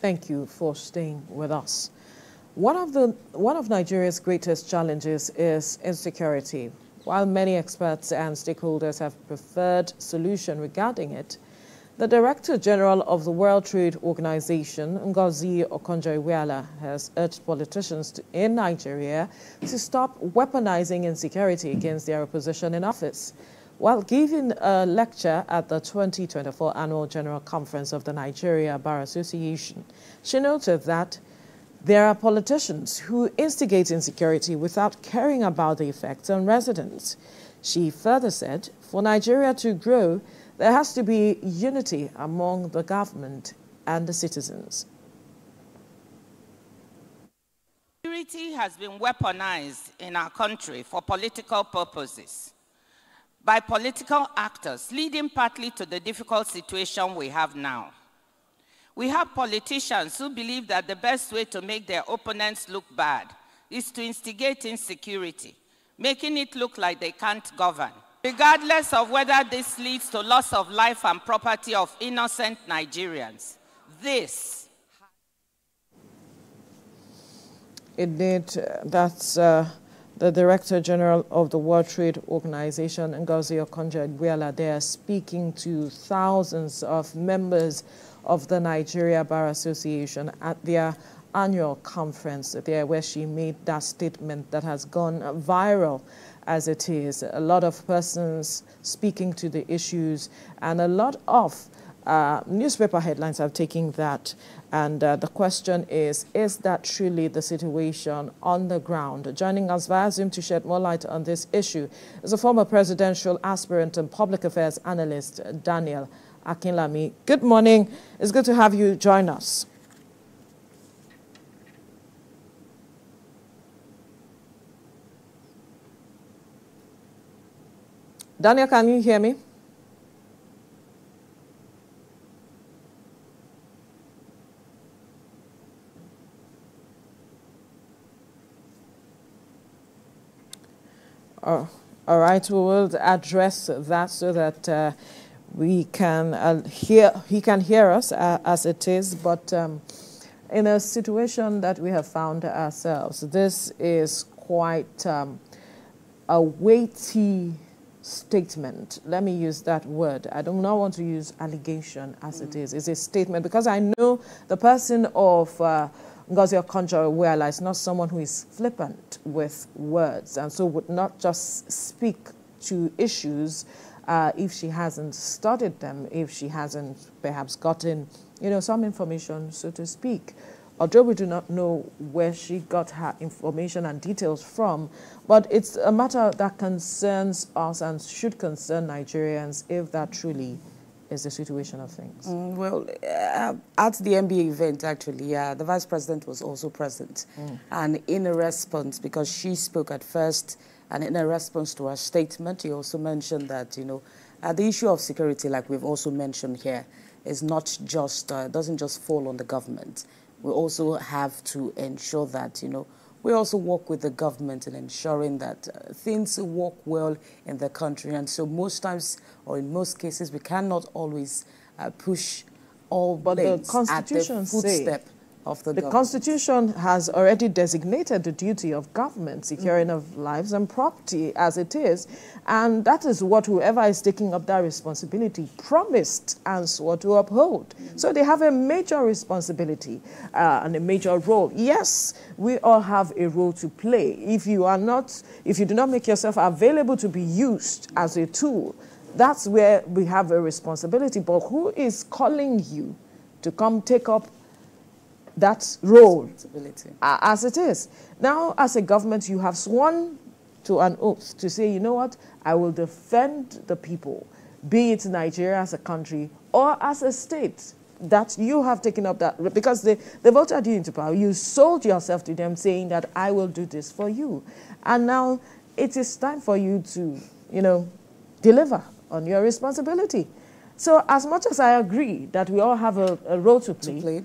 Thank you for staying with us. One of Nigeria's greatest challenges is insecurity. While many experts and stakeholders have preferred solution regarding it, the Director General of the World Trade Organization, Ngozi Okonjo-Iweala, has urged politicians in Nigeria to stop weaponizing insecurity against their opposition in office. While giving a lecture at the 2024 Annual General Conference of the Nigeria Bar Association, she noted that there are politicians who instigate insecurity without caring about the effects on residents. She further said, for Nigeria to grow, there has to be unity among the government and the citizens. Security has been weaponized in our country for political purposes by political actors, leading partly to the difficult situation we have now. We have politicians who believe that the best way to make their opponents look bad is to instigate insecurity, making it look like they can't govern, regardless of whether this leads to loss of life and property of innocent Nigerians. That's the Director General of the World Trade Organization, Ngozi Okonjo-Iweala, there speaking to thousands of members of the Nigeria Bar Association at their annual conference there, where she made that statement that has gone viral as it is. A lot of persons speaking to the issues, and a lot of newspaper headlines have taken that. And the question is that truly the situation on the ground? Joining us via Zoom to shed more light on this issue is a former presidential aspirant and public affairs analyst, Daniel Akinlami. Good morning. It's good to have you join us. Daniel, can you hear me? All right, we will address that so that he can hear us as it is. But in a situation that we have found ourselves, this is quite a weighty statement. Let me use that word. I do not want to use allegation as it is. It's a statement, because I know the person of Ngozi Okonjo-Iweala is not someone who is flippant with words, and so would not just speak to issues if she hasn't studied them, if she hasn't perhaps gotten, some information, so to speak. Although we do not know where she got her information and details from, but it's a matter that concerns us and should concern Nigerians if that truly is the situation of things. Well, at the MBA event, actually, the Vice President was also present. And in a response, because she spoke at first, and in a response to her statement, he also mentioned that, the issue of security, like we've also mentioned here, is not just, doesn't just fall on the government. We also have to ensure that, we also work with the government in ensuring that things work well in the country. And so most times, or in most cases, we cannot always push all things at the footstep of the government. Constitution has already designated the duty of government, securing of lives and property as it is. And that is what whoever is taking up that responsibility promised and swore to uphold. So they have a major responsibility and a major role. Yes, we all have a role to play. If you do not make yourself available to be used as a tool, that's where we have a responsibility. But who is calling you to come take up that role as it is? Now, as a government, you have sworn to an oath to say, you know what, I will defend the people, be it Nigeria as a country or as a state, that you have taken up that, because they voted you into power. You sold yourself to them saying that I will do this for you. And now it is time for you to, deliver on your responsibility. So as much as I agree that we all have a role to play,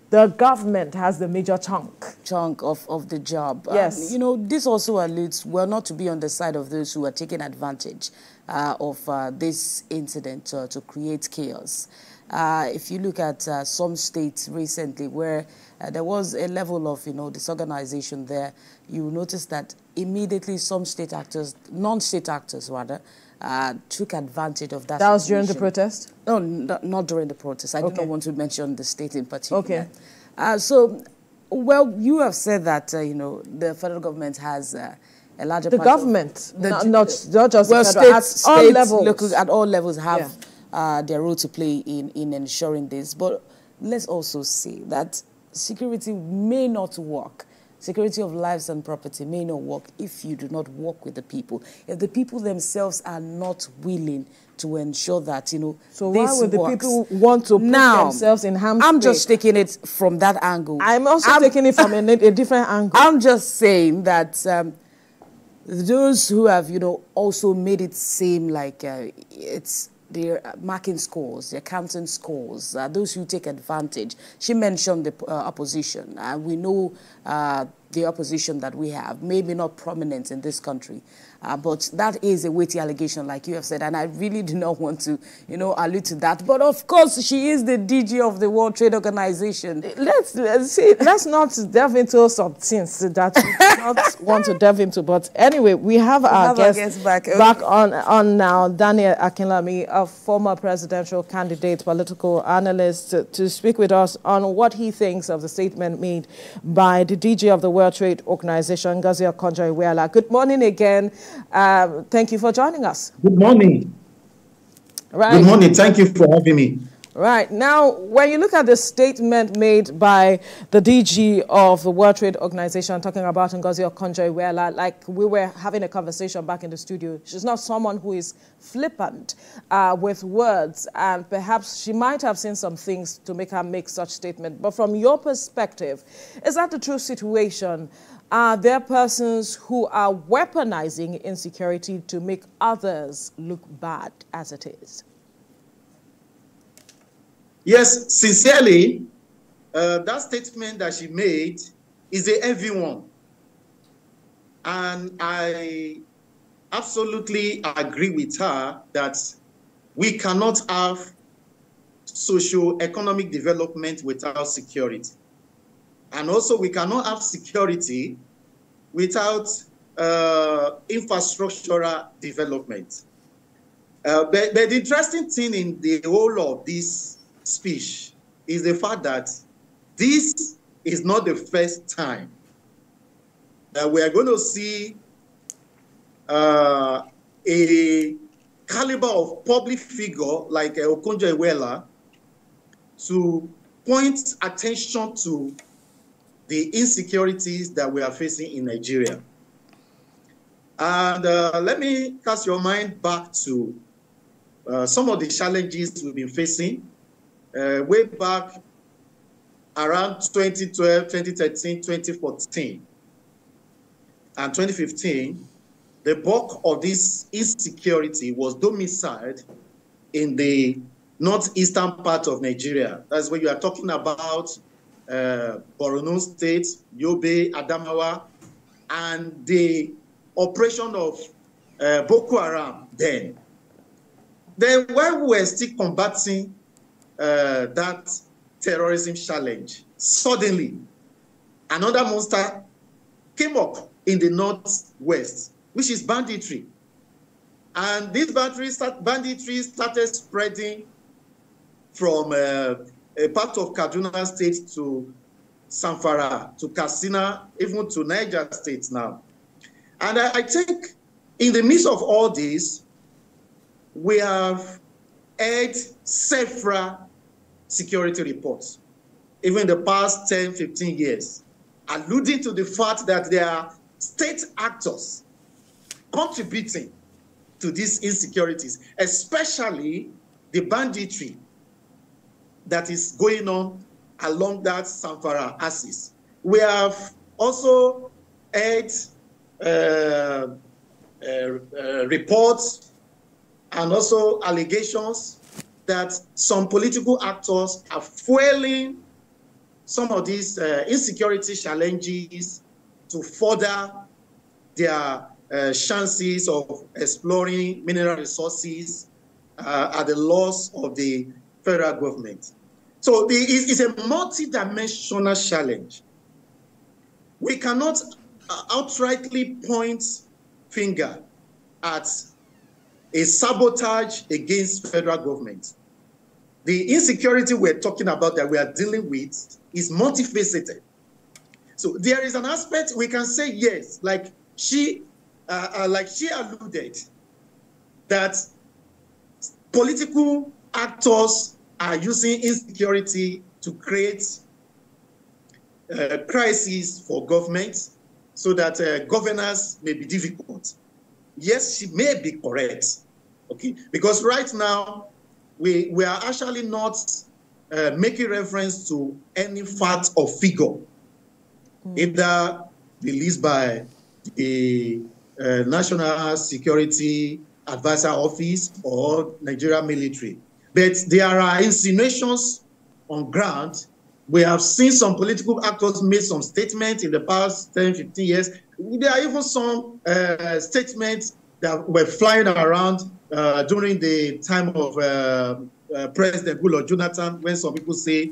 the government has the major chunk of the job. Yes. This also alludes, well, not to be on the side of those who are taking advantage of this incident to create chaos. If you look at some states recently where there was a level of, disorganization there, you will notice that immediately some state actors, non-state actors rather, took advantage of that. That was during the protest? No, not during the protest. I do not want to mention the state in particular. Okay. Well, you have said that, the federal government has a larger part government, not just well, the federal, states, at all levels. Local, at all levels have their role to play in ensuring this. But let's also say that security may not work. Security of lives and property may not work if you do not work with the people. If the people themselves are not willing to ensure that, so why would the people want to put themselves in harm's way? I'm just taking it from that angle. I'm also taking it from a different angle. I'm just saying that those who have, also made it seem like it's their marking scores, their counting scores, those who take advantage. She mentioned the opposition. We know the opposition that we have, maybe not prominent in this country, but that is a weighty allegation, like you have said, and I really do not want to, allude to that. But of course, she is the DG of the World Trade Organization. Let's not delve into some things that we do not want to delve into. But anyway, we have our guest back on now, Daniel Akinlami, a former presidential candidate, political analyst, to speak with us on what he thinks of the statement made by the DG of the World Trade Organization, Ngozi Okonjo-Iweala. Good morning again. Thank you for joining us. Good morning. Right. Good morning. Thank you for having me. Right. Now, when you look at the statement made by the DG of the World Trade Organization talking about Ngozi Okonjo-Iweala, like we were having a conversation back in the studio, she's not someone who is flippant with words, and perhaps she might have seen some things to make her make such statement. But from your perspective, is that the true situation? Are there persons who are weaponizing insecurity to make others look bad as it is? Yes, sincerely, that statement that she made is a heavy one. And I absolutely agree with her that we cannot have socio-economic development without security. And also, we cannot have security without infrastructural development. But the interesting thing in the whole of this speech is the fact that this is not the first time that we are going to see a caliber of public figure like Okonjo-Iweala to point attention to the insecurities that we are facing in Nigeria. And let me cast your mind back to some of the challenges we've been facing way back around 2012, 2013, 2014, and 2015. The bulk of this insecurity was domiciled in the northeastern part of Nigeria. That's where you are talking about Borno State, Yobe, Adamawa, and the operation of Boko Haram then. Then while we were still combating that terrorism challenge, suddenly another monster came up in the northwest, which is banditry. And this banditry started spreading from a part of Kaduna State to Zamfara, to Katsina, even to Niger State now. And I think in the midst of all this, we have had several security reports, even in the past 10, 15 years, alluding to the fact that there are state actors contributing to these insecurities, especially the banditry that is going on along that Zamfara axis. We have also had reports and also allegations that some political actors are fueling some of these insecurity challenges to further their chances of exploring mineral resources at the loss of the federal government. So it's a multi-dimensional challenge. We cannot outrightly point finger at a sabotage against federal government. The insecurity we're talking about that we are dealing with is multifaceted. So there is an aspect we can say yes, like she alluded, that political actors are using insecurity to create crises for government so that governance may be difficult. Yes, she may be correct, okay? Because right now, we are actually not making reference to any fact or figure, either released by the National Security Advisor Office or Nigeria military. But there are insinuations on ground. We have seen some political actors make some statements in the past 10, 15 years. There are even some statements that were flying around during the time of President Goodluck Jonathan, when some people say,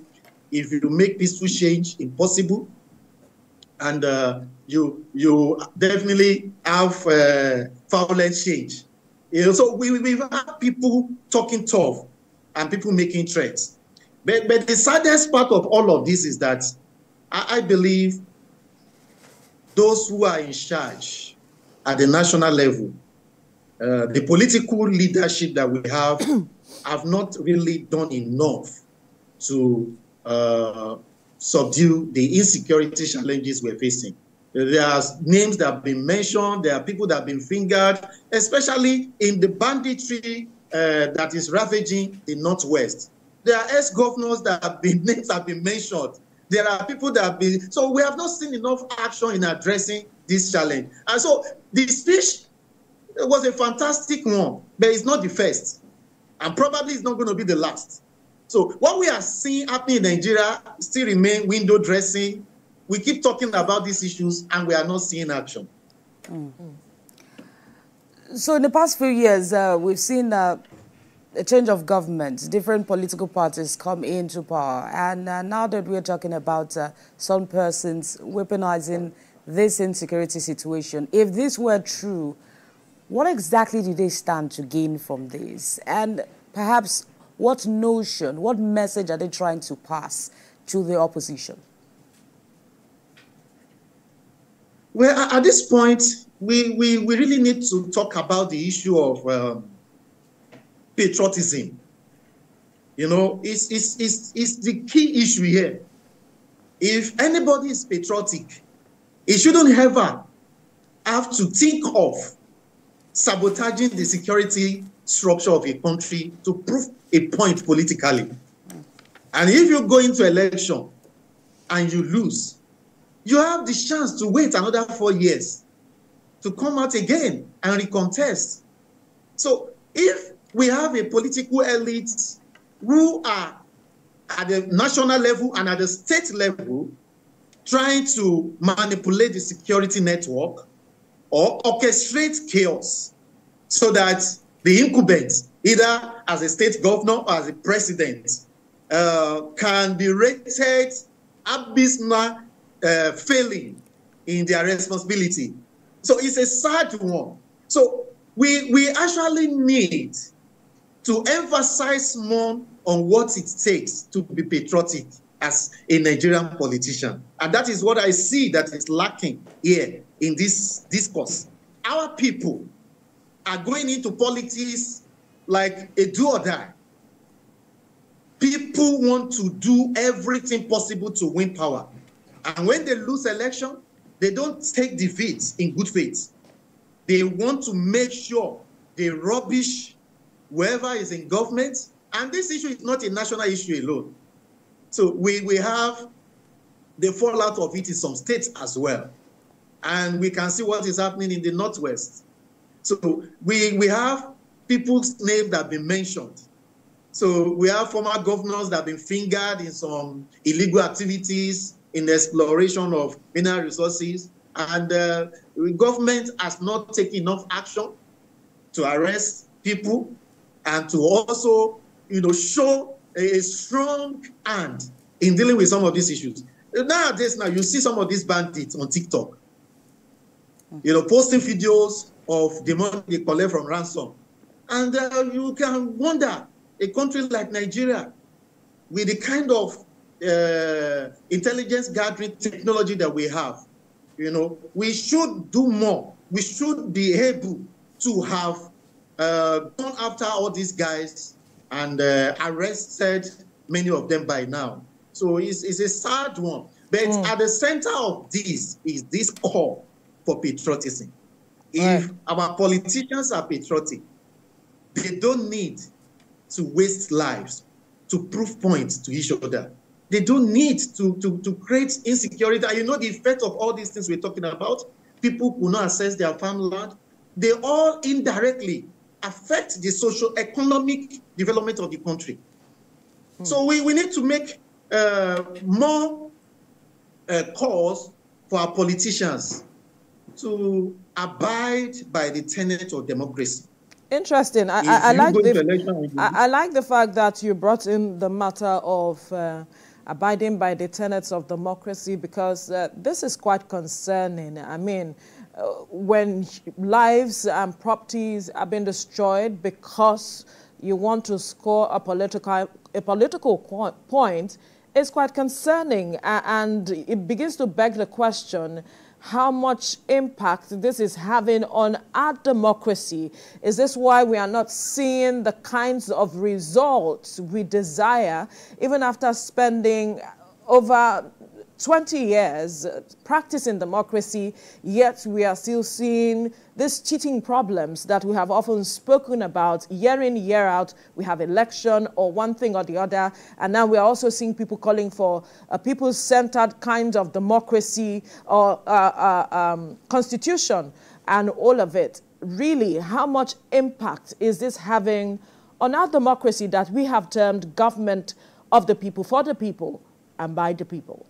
if you make peaceful change impossible, and you definitely have violent change. You know, so we've had people talking tough and people making threats. But the saddest part of all of this is that I believe those who are in charge at the national level, the political leadership that we have not really done enough to subdue the insecurity challenges we're facing. There are names that have been mentioned, there are people that have been fingered, especially in the banditry that is ravaging the Northwest. There are ex-governors that have been, names have been mentioned. There are people that have been, so we have not seen enough action in addressing this challenge. And so the speech was a fantastic one, but it's not the first. And probably it's not going to be the last. So what we are seeing happening in Nigeria still remain window dressing. We keep talking about these issues and we are not seeing action. So in the past few years, we've seen a change of government, different political parties come into power. And now that we're talking about some persons weaponizing this insecurity situation, if this were true, what exactly do they stand to gain from this? And perhaps what notion, what message are they trying to pass to the opposition? Well, at this point, we really need to talk about the issue of patriotism. You know, it's the key issue here. If anybody is patriotic, it shouldn't ever have to think of sabotaging the security structure of a country to prove a point politically. And if you go into election and you lose, you have the chance to wait another 4 years to come out again and recontest. So if we have a political elite who are at the national level and at the state level trying to manipulate the security network or orchestrate chaos so that the incumbent, either as a state governor or as a president, can be rated abysmal failing in their responsibility. So it's a sad one. So we actually need to emphasize more on what it takes to be patriotic as a Nigerian politician. And that is what I see that is lacking here in this discourse. Our people are going into politics like a do or die. People want to do everything possible to win power. And when they lose election, they don't take defeat in good faith. They want to make sure they rubbish whoever is in government. And this issue is not a national issue alone. So we have the fallout of it in some states as well. And we can see what is happening in the Northwest. So we have people's names that have been mentioned. So we have former governors that have been fingered in some illegal activities in the exploration of mineral resources. And the government has not taken enough action to arrest people and to also, show a strong hand in dealing with some of these issues. Nowadays, now you see some of these bandits on TikTok, you know, posting videos of the money they collect from ransom. And you can wonder, a country like Nigeria, with the kind of intelligence gathering technology that we have, you know, we should do more. We should be able to have gone after all these guys and arrested many of them by now. So it's a sad one. But at the center of this is this call for patriotism. If our politicians are patriotic, they don't need to waste lives to prove points to each other. They don't need to create insecurity. And you know the effect of all these things we're talking about? People who not access their farmland. They all indirectly affect the socio-economic development of the country. So we need to make more calls for our politicians to abide by the tenet of democracy. Interesting. I like the fact that you brought in the matter of abiding by the tenets of democracy, because this is quite concerning. I mean, when lives and properties are being destroyed because you want to score a political point, it's quite concerning, and it begins to beg the question how much impact this is having on our democracy. Is this why we are not seeing the kinds of results we desire, even after spending over 20 years practicing democracy, yet we are still seeing these cheating problems that we have often spoken about year in, year out? We have election or one thing or the other, and now we are also seeing people calling for a people-centered kind of democracy or constitution and all of it. Really, how much impact is this having on our democracy that we have termed government of the people, for the people, and by the people?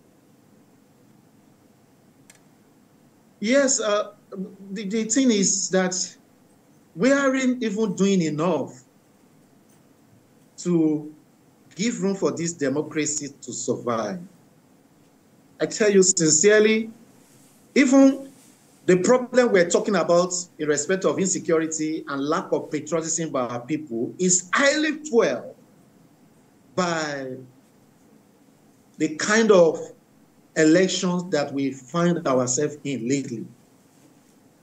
Yes, the thing is that we aren't even doing enough to give room for this democracy to survive. I tell you sincerely, even the problem we're talking about in respect of insecurity and lack of patriotism by our people is highly fueled by the kind of elections that we find ourselves in lately.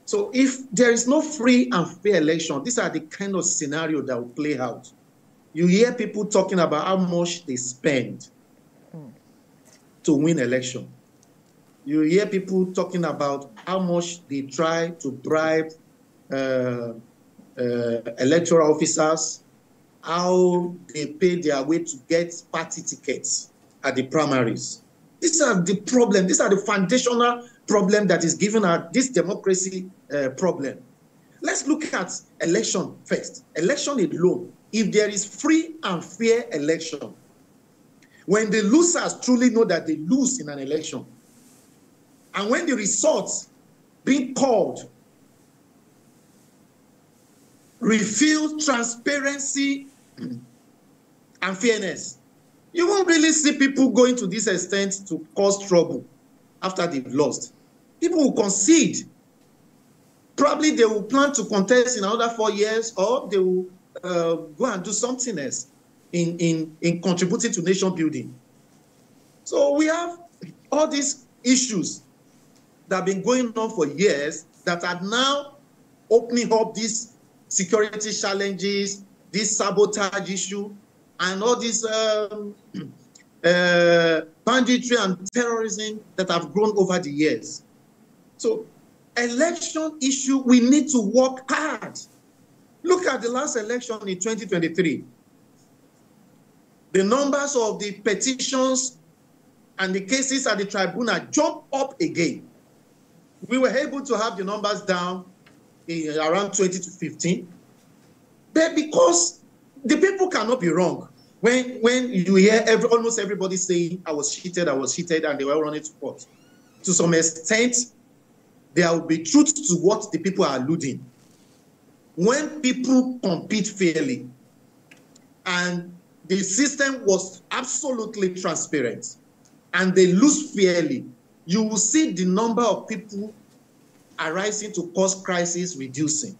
So if there is no free and fair election, these are the kind of scenario that will play out. You hear people talking about how much they spend to win election. You hear people talking about how much they try to bribe electoral officers, how they pay their way to get party tickets at the primaries. These are the problem. These are the foundational problem that is given this democracy problem. Let's look at election first. Election alone. If there is free and fair election, when the losers truly know that they lose in an election, and when the results being called reveal transparency and fairness, you won't really see people going to this extent to cause trouble after they've lost. People will concede. Probably they will plan to contest in another 4 years, or they will go and do something else in contributing to nation building. So we have all these issues that have been going on for years that are now opening up these security challenges, this sabotage issue, and all this banditry and terrorism that have grown over the years. So election issue, we need to work hard. Look at the last election in 2023. The numbers of the petitions and the cases at the tribunal jumped up again. We were able to have the numbers down in around 20 to 15. But because the people cannot be wrong. When you hear almost everybody saying, I was cheated, and they were running to court. To some extent, there will be truth to what the people are alluding. When people compete fairly and the system was absolutely transparent and they lose fairly, you will see the number of people arising to cause crisis reducing.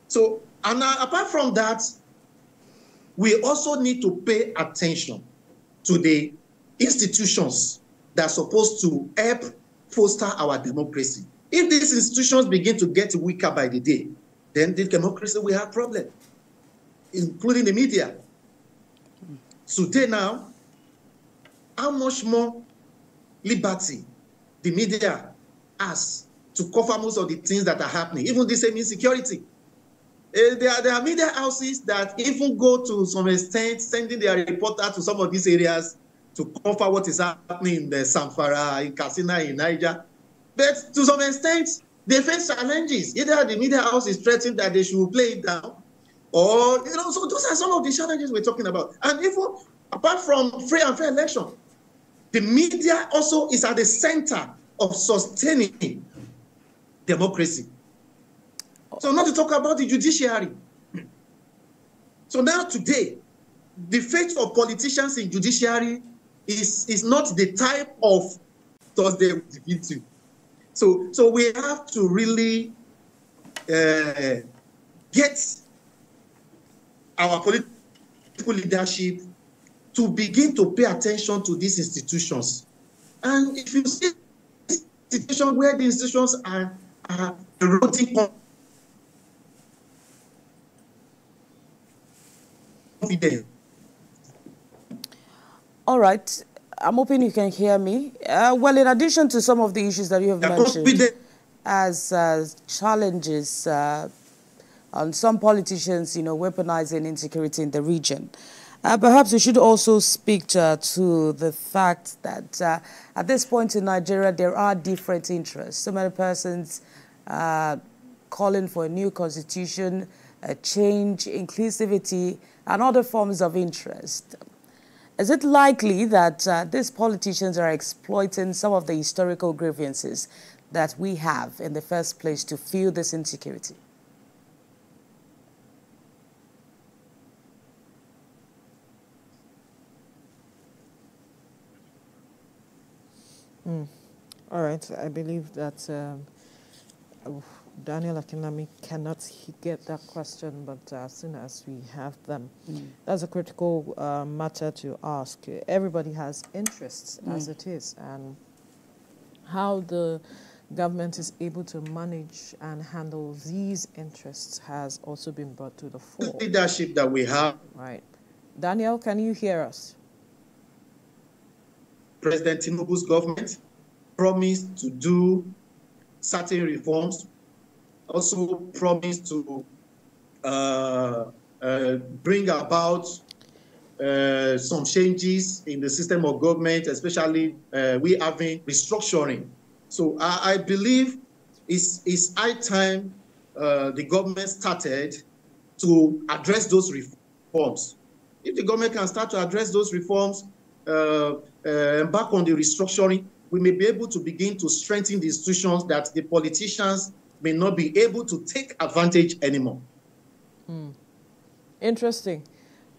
So, and apart from that, we also need to pay attention to the institutions that are supposed to help foster our democracy. If these institutions begin to get weaker by the day, then the democracy will have problems, including the media. Today now, how much more liberty the media has to cover most of the things that are happening, even the same insecurity. There are media houses that even go to some extent sending their reporter to some of these areas to cover what is happening in the Zamfara, in Katsina, in Niger. But to some extent, they face challenges. Either the media house is threatening that they should play it down, or, so those are some of the challenges we're talking about. And even apart from free and fair election, the media also is at the center of sustaining democracy. So not to talk about the judiciary. So now today, the fate of politicians in judiciary is not the type of thoughts they will give to. So we have to really get our political leadership to begin to pay attention to these institutions. And if you see situations where the institutions are eroding confidence. All right. I'm hoping you can hear me. Well, in addition to some of the issues that you have mentioned as challenges on some politicians, weaponizing insecurity in the region, perhaps we should also speak to the fact that at this point in Nigeria, there are different interests. So many persons calling for a new constitution, a change, inclusivity, and other forms of interest. Is it likely that these politicians are exploiting some of the historical grievances that we have in the first place to fuel this insecurity? All right, I believe that Daniel Akinlami cannot get that question, but as soon as we have them, that's a critical matter to ask. Everybody has interests as it is, and how the government is able to manage and handle these interests has also been brought to the fore. The leadership that we have. Right. Daniel, can you hear us? President Tinubu's government promised to do certain reforms, also promised to bring about some changes in the system of government, especially we having restructuring. So I believe it's high time the government started to address those reforms. If the government can start to address those reforms, embark on the restructuring, we may be able to begin to strengthen the institutions that the politicians may not be able to take advantage anymore. Interesting.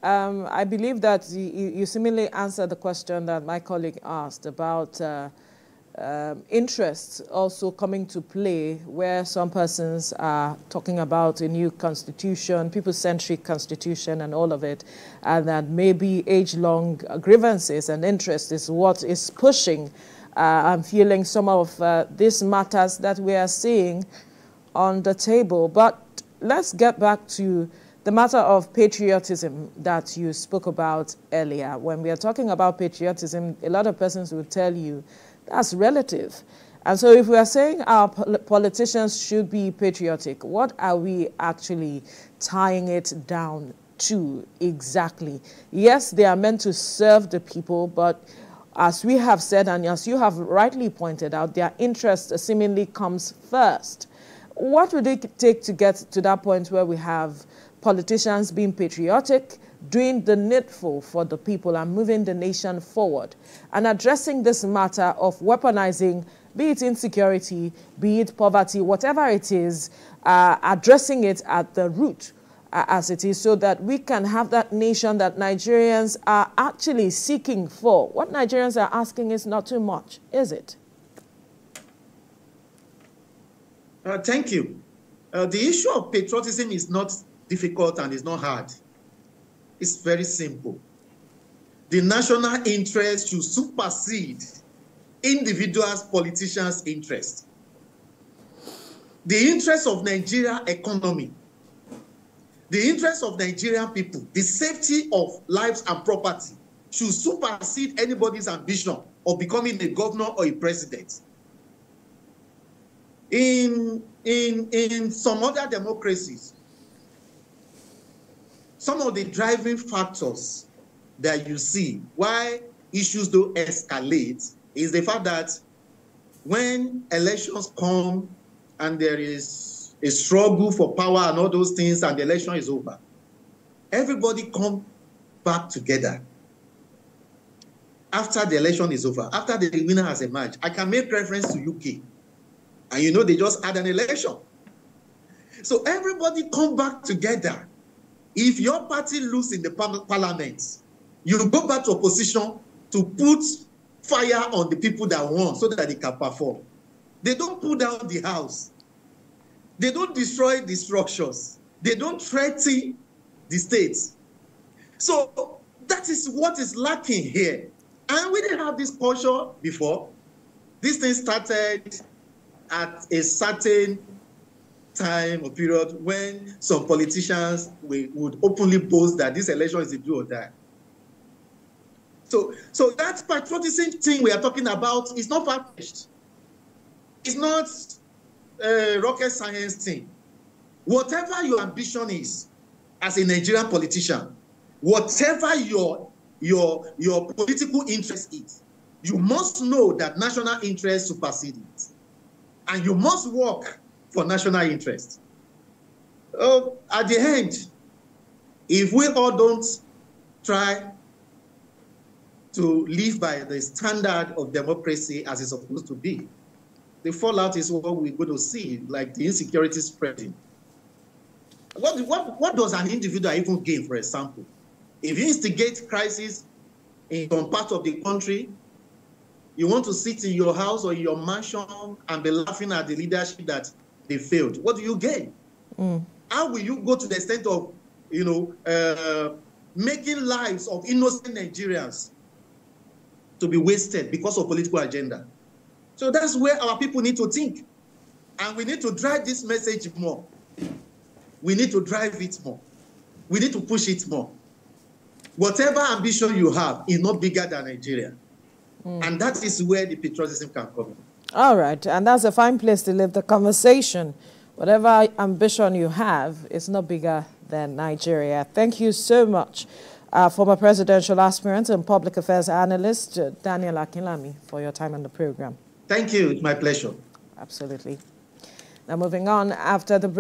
I believe that you similarly answered the question that my colleague asked about interests also coming to play, where some persons are talking about a new constitution, people-centric constitution and all of it, and that maybe age-long grievances and interest is what is pushing and fueling some of these matters that we are seeing on the table. But let's get back to the matter of patriotism that you spoke about earlier. When we are talking about patriotism, a lot of persons will tell you that's relative. And so if we are saying our politicians should be patriotic, what are we actually tying it down to exactly? Yes, they are meant to serve the people, but as we have said, and as you have rightly pointed out, their interest seemingly comes first. What would it take to get to that point where we have politicians being patriotic, doing the needful for the people and moving the nation forward, and addressing this matter of weaponizing, be it insecurity, be it poverty, whatever it is, addressing it at the root, as it is, so that we can have that nation that Nigerians are actually seeking for. What Nigerians are asking is not too much, is it? Thank you. The issue of patriotism is not difficult and it's not hard. It's very simple. The national interest should supersede individuals, politicians' interest. The interest of Nigeria economy, the interest of Nigerian people, the safety of lives and property should supersede anybody's ambition of becoming a governor or a president. In some other democracies, some of the driving factors that you see why issues don't escalate is the fact that when elections come and there is a struggle for power and all those things and the election is over, everybody come back together after the election is over, after the winner has emerged. I can make reference to UK, and you know they just had an election. So everybody come back together. If your party loses in the parliament, you go back to opposition to put fire on the people that won so that they can perform. They don't pull down the house. They don't destroy the structures. They don't threaten the states. So that is what is lacking here. And we didn't have this culture before. This thing started at a certain time or period when some politicians would openly boast that this election is a do or die. So that patriotism thing we are talking about is not far-fetched. It's not a rocket science thing. Whatever your ambition is as a Nigerian politician, whatever your political interest is, you must know that national interest supersedes it. And you must work for national interest. At the end, if we all don't try to live by the standard of democracy as it's supposed to be, the fallout is what we're going to see, like the insecurity spreading. What does an individual even gain, for example? If you instigate crisis in some part of the country, you want to sit in your house or in your mansion and be laughing at the leadership that they failed. What do you gain? How will you go to the extent of, making lives of innocent Nigerians to be wasted because of political agenda? So that's where our people need to think. And we need to drive this message more. We need to drive it more. We need to push it more. Whatever ambition you have is not bigger than Nigeria. And that is where the patriotism can come in. All right. And that's a fine place to leave the conversation. Whatever ambition you have is not bigger than Nigeria. Thank you so much, former presidential aspirant and public affairs analyst, Daniel Akinlami, for your time on the program. Thank you. It's my pleasure. Absolutely. Now moving on, after the break.